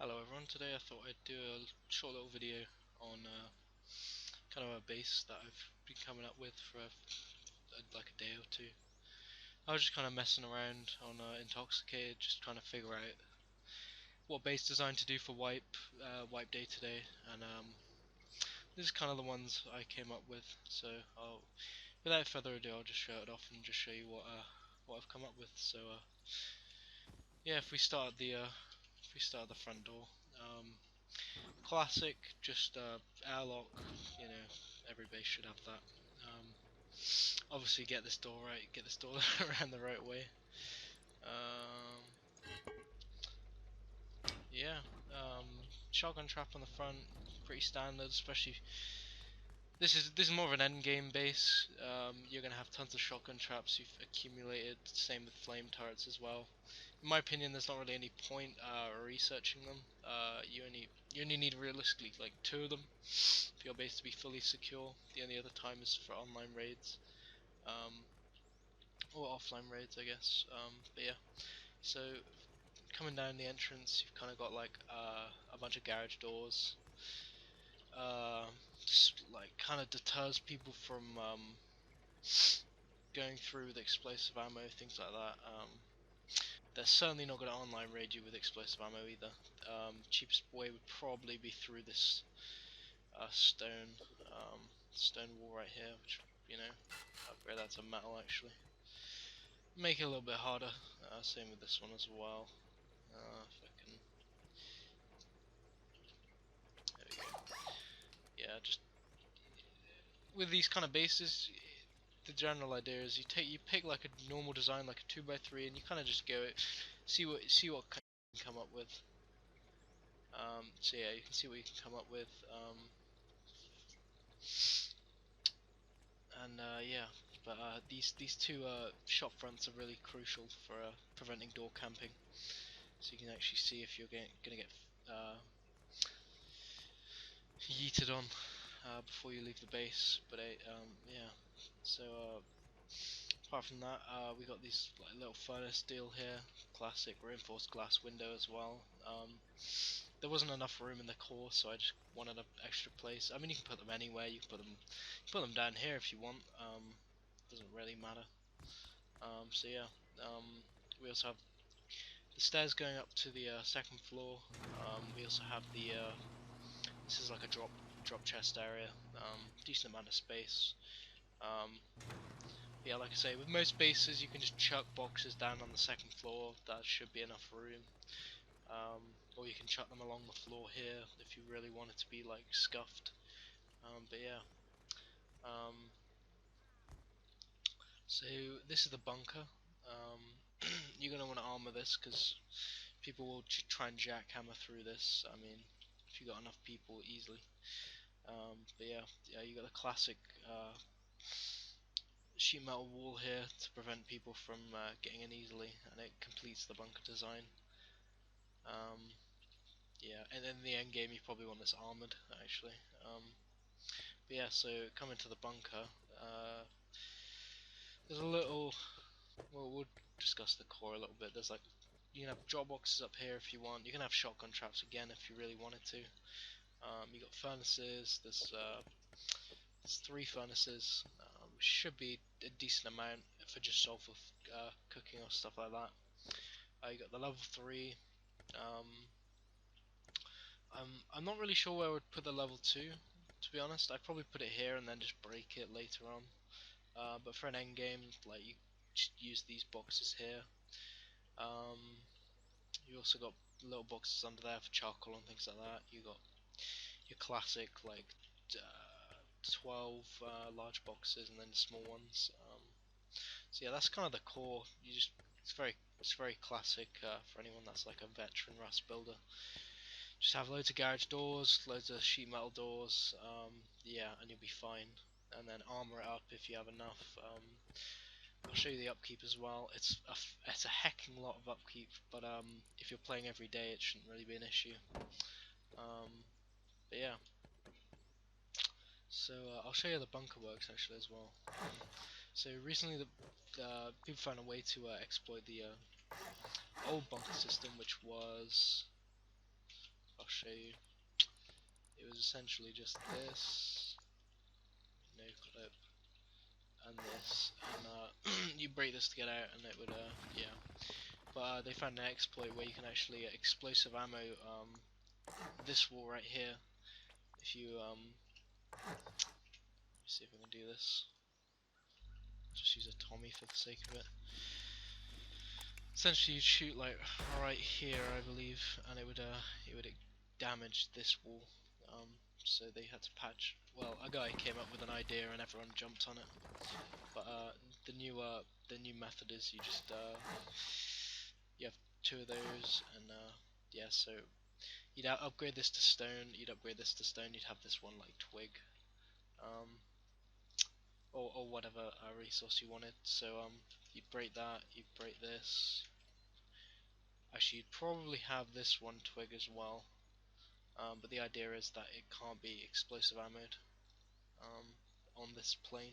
Hello everyone, today I thought I'd do a short little video on kind of a base that I've been coming up with for like a day or two. I was just kind of messing around on Intoxicated, just trying to figure out what base design to do for Wipe Day today, and this is kind of the ones I came up with, so without further ado I'll just show it off and just show you what I've come up with. So yeah, if we start the front door, classic, just airlock. You know, every base should have that. Obviously, get this door right. Get this door around the right way. Um, yeah. Um, Shotgun trap on the front, pretty standard. Especially this is more of an end game base. You're gonna have tons of shotgun traps you've accumulated. Same with flame turrets as well. In my opinion, there's not really any point researching them. You only need realistically like 2 of them for your base to be fully secure. The only other time is for online raids, um, or offline raids, I guess. But yeah, so coming down the entrance, you've kind of got like a bunch of garage doors. Just like kind of deters people from going through with explosive ammo, things like that. They're certainly not going to online raid you with explosive ammo either. Cheapest way would probably be through this stone stone wall right here, which, you know, upgrade that to metal actually. Make it a little bit harder. Same with this one as well. If I can, there we go. Yeah, just with these kind of bases, the general idea is you pick like a normal design, like a 2x3, and you kind of just go it, see what you can come up with. So yeah, you can see what you can come up with. And yeah, but these two shop fronts are really crucial for preventing door camping. So you can actually see if you're gonna get yeeted on before you leave the base. But yeah, so apart from that, we got these like little furnace deal here, classic reinforced glass window as well. There wasn't enough room in the core, so I just wanted an extra place. I mean, you can put them anywhere. You can put them down here if you want. Doesn't really matter. So yeah, we also have the stairs going up to the second floor. We also have the this is like a drop chest area. Decent amount of space. Um, yeah, like I say, with most bases you can just chuck boxes down on the second floor. That should be enough room. Or you can chuck them along the floor here if you really want it to be like scuffed. But yeah. Um, so this is the bunker. You're gonna want to armor this because people will try and jackhammer through this. I mean, if you got enough people, easily. But yeah, you got the classic sheet metal wall here to prevent people from getting in easily, and it completes the bunker design. Yeah, and in the end game you probably want this armored actually. But yeah, so coming to the bunker, there's a little. Well, we'll discuss the core a little bit. There's like, you can have drop boxes up here if you want. You can have shotgun traps again if you really wanted to. You got furnaces. There's 3 furnaces, which should be a decent amount for just sulfur cooking or stuff like that. You got the level 3. Um, I'm not really sure where I would put the level 2. To be honest, I'd probably put it here and then just break it later on. But for an end game, like, you just use these boxes here. You also got little boxes under there for charcoal and things like that. You got your classic like 12 large boxes and then small ones. So yeah, that's kind of the core. It's very classic for anyone that's like a veteran Rust builder. Just have loads of garage doors, loads of sheet metal doors. Yeah, and you'll be fine. And then armor it up if you have enough. I'll show you the upkeep as well. It's a hecking lot of upkeep, but if you're playing every day, it shouldn't really be an issue. But yeah, so I'll show you the bunker works actually as well. So recently, people found a way to exploit the old bunker system, which was I'll show you. It was essentially just this, no clip, and this, and you break this to get out, and it would, yeah. But they found an exploit where you can actually explosive ammo this wall right here. If you see if we can do this. Just use a Tommy for the sake of it. Essentially, you'd shoot like right here, I believe, and it would damage this wall. So they had to patch. Well, a guy came up with an idea, and everyone jumped on it. But the new method is you just you have two of those, and yeah. So you'd upgrade this to stone. You'd upgrade this to stone. You'd have this one like twig, or whatever resource you wanted. So you'd break that. You'd break this. Actually, you'd probably have this one twig as well. But the idea is that it can't be explosive ammoed on this plane,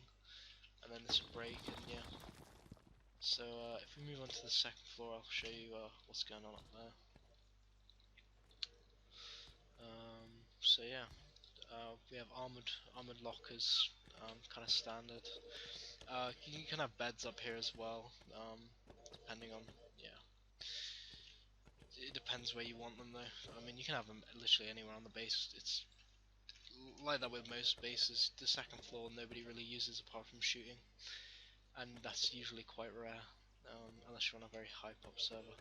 and then this will break, and yeah. So if we move on to the second floor, I'll show you what's going on up there. So yeah, we have armored lockers, kind of standard. You can have beds up here as well, depending on, yeah. It depends where you want them though. I mean, you can have them literally anywhere on the base. It's like that with most bases. The second floor nobody really uses apart from shooting, and that's usually quite rare, unless you're on a very high pop server.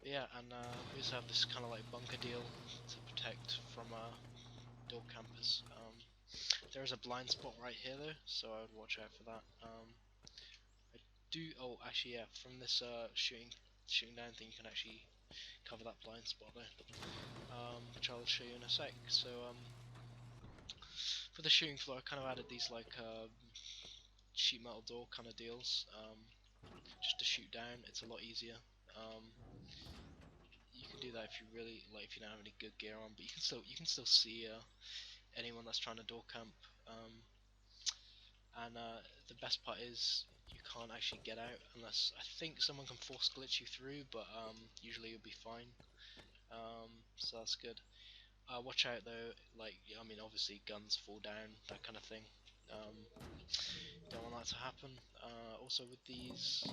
Yeah, and we also have this kind of like bunker deal to protect from door campers. There is a blind spot right here though, so I would watch out for that. I do. Oh, actually, yeah. From this shooting down thing, you can actually cover that blind spot though, which I'll show you in a sec. So for the shooting floor, I kind of added these like sheet metal door kind of deals, just to shoot down. It's a lot easier. You can do that if you really like, if you don't have any good gear on, but you can still see anyone that's trying to door camp. And the best part is you can't actually get out unless, I think someone can force glitch you through, but usually you'll be fine. So that's good. Watch out though, like, I mean, obviously guns fall down, that kind of thing. Don't want that to happen. Also with these,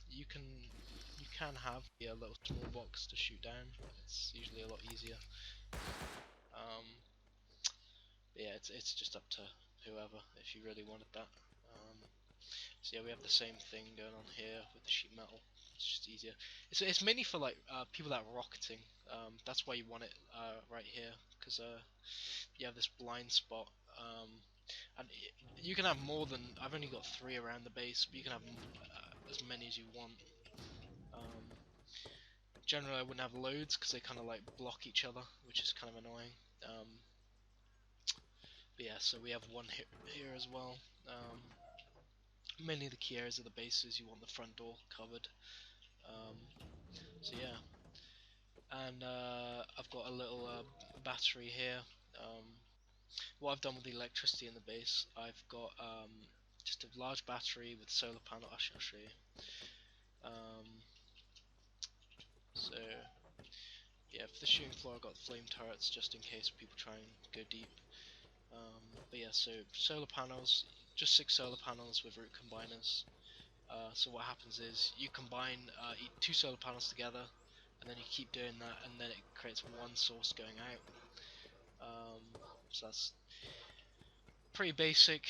you can have a little small box to shoot down. It's usually a lot easier. But yeah, it's just up to whoever if you really wanted that. So yeah, we have the same thing going on here with the sheet metal. It's just easier. It's mainly for like people that are rocketing. That's why you want it right here, because you have this blind spot. And you can have more than, I've only got 3 around the base, but you can have as many as you want. Generally, I wouldn't have loads because they kind of like block each other, which is kind of annoying. But yeah, so we have one here as well. Mainly the key areas of the bases, you want the front door covered. So yeah, and I've got a little battery here. What I've done with the electricity in the base, I've got just a large battery with solar panel. Actually, I'll show you. So yeah, for the shooting floor, I've got flame turrets just in case people try and go deep. But yeah, so solar panels, just 6 solar panels with root combiners. So what happens is you combine 2 solar panels together, and then you keep doing that, and then it creates one source going out. So that's pretty basic,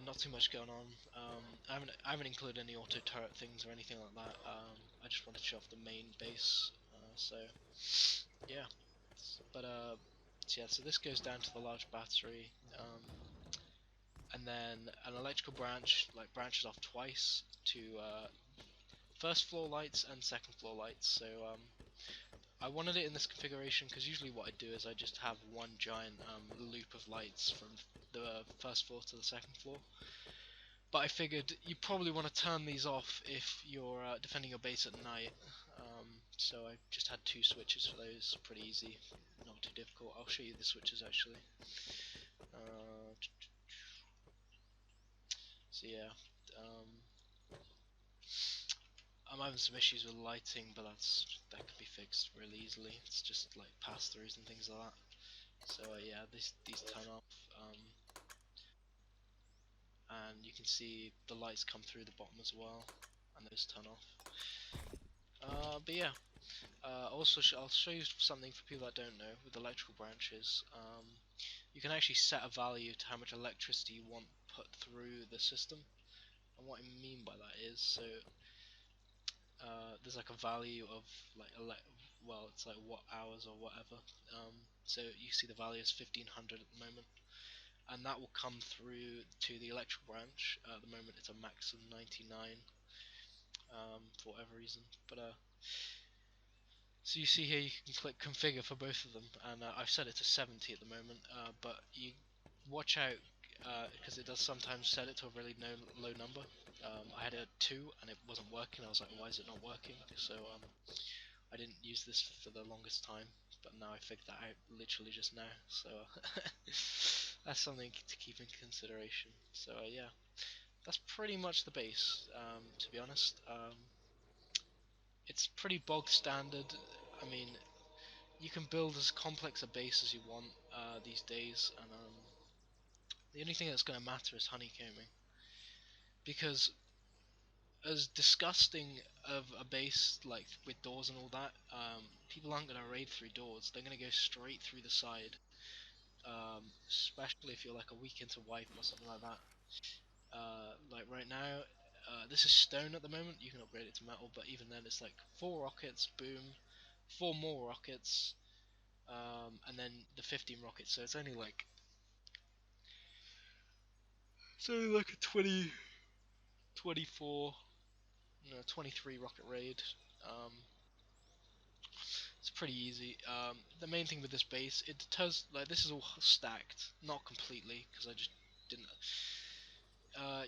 not too much going on. I haven't included any auto turret things or anything like that. I just wanted to show off the main base. So yeah, but so yeah, so this goes down to the large battery, and then an electrical branch like branches off twice to first floor lights and second floor lights. So I wanted it in this configuration because usually what I do is I just have one giant loop of lights from the first floor to the second floor. But I figured you probably want to turn these off if you're defending your base at night. So I just had 2 switches for those, pretty easy, not too difficult. I'll show you the switches actually. So yeah, having some issues with lighting, but that can be fixed really easily. It's just like pass-throughs and things like that. So yeah, these turn off, and you can see the lights come through the bottom as well, and those turn off. But yeah, also I'll show you something for people that don't know with electrical branches. You can actually set a value to how much electricity you want put through the system, and what I mean by that is, so there's like a value of like well, it's like watt hours or whatever. So you see the value is 1500 at the moment, and that will come through to the electrical branch. At the moment, it's a max of 99 for whatever reason. But so you see here, you can click configure for both of them, and I've set it to 70 at the moment. But you watch out because it does sometimes set it to a really low number. I had a 2 and it wasn't working. I was like, why is it not working? So I didn't use this for the longest time, but now I figured that out literally just now. So that's something to keep in consideration. So yeah, that's pretty much the base. To be honest, it's pretty bog standard. I mean, you can build as complex a base as you want these days, and the only thing that's going to matter is honeycombing, because as disgusting of a base like with doors and all that, people aren't going to raid through doors. They're going to go straight through the side, especially if you're like a week into wipe or something like that. Like right now, this is stone at the moment. You can upgrade it to metal, but even then, it's like 4 rockets, boom, 4 more rockets, and then the 15 rockets. So it's only like a 20, 24, no, 23 rocket raid. Um, It's pretty easy. The main thing with this base, it does, like, this is all stacked, not completely, because I just didn't.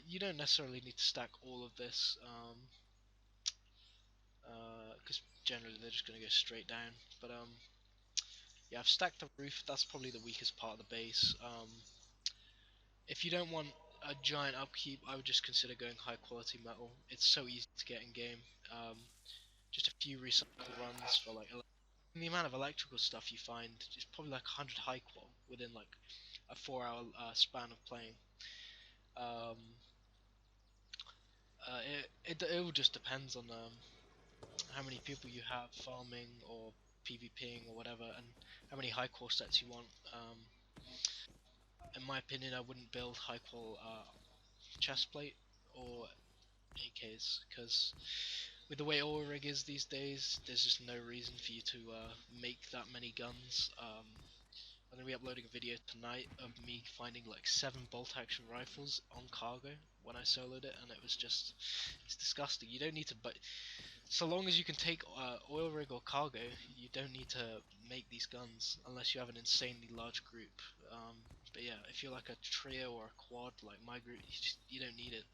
You don't necessarily need to stack all of this, because generally they're just going to go straight down. But yeah, I've stacked the roof. That's probably the weakest part of the base. If you don't want a giant upkeep, I would just consider going high quality metal. It's so easy to get in game. Just a few recycle runs for like the amount of electrical stuff you find is probably like 100 high qual within like a 4 hour span of playing. Um, it all just depends on how many people you have farming or PvPing or whatever, and how many high qual sets you want. In my opinion, I wouldn't build high qual chestplate or AKs, because with the way oil rig is these days, there's just no reason for you to make that many guns. I'm going to be uploading a video tonight of me finding like 7 bolt action rifles on cargo when I soloed it, and it's disgusting. You don't need to, but so long as you can take oil rig or cargo, you don't need to make these guns unless you have an insanely large group. But yeah, if you're like a trio or a quad like my group, you don't need it.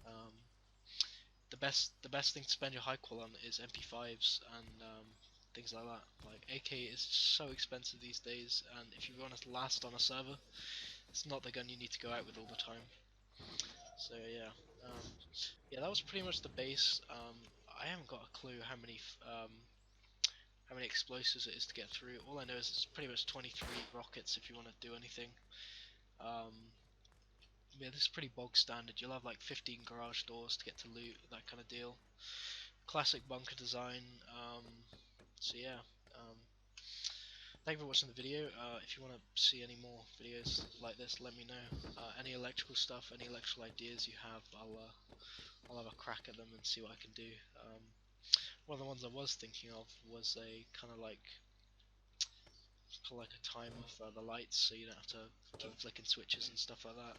Um, the best thing to spend your high qual on is MP5s and things like that. Like AK is so expensive these days, and if you want to last on a server, it's not the gun you need to go out with all the time. So yeah, yeah, that was pretty much the base. I haven't got a clue how many explosives it is to get through. All I know is it's pretty much 23 rockets if you want to do anything. Um, yeah, this is pretty bog standard. You'll have like 15 garage doors to get to loot, that kind of deal. Classic bunker design. So yeah, thank you for watching the video. If you want to see any more videos like this, let me know. Any electrical stuff, any electrical ideas you have, I'll have a crack at them and see what I can do. One of the ones I was thinking of was a kind of like a timer for the lights, so you don't have to keep flicking switches and stuff like that.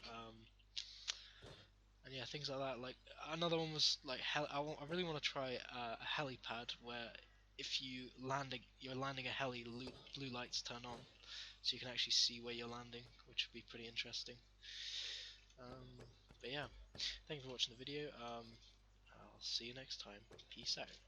And yeah, things like that. Like another one was like I really want to try a helipad where if you're landing a heli, blue lights turn on, so you can actually see where you're landing, which would be pretty interesting. But yeah, thank you for watching the video. I'll see you next time. Peace out.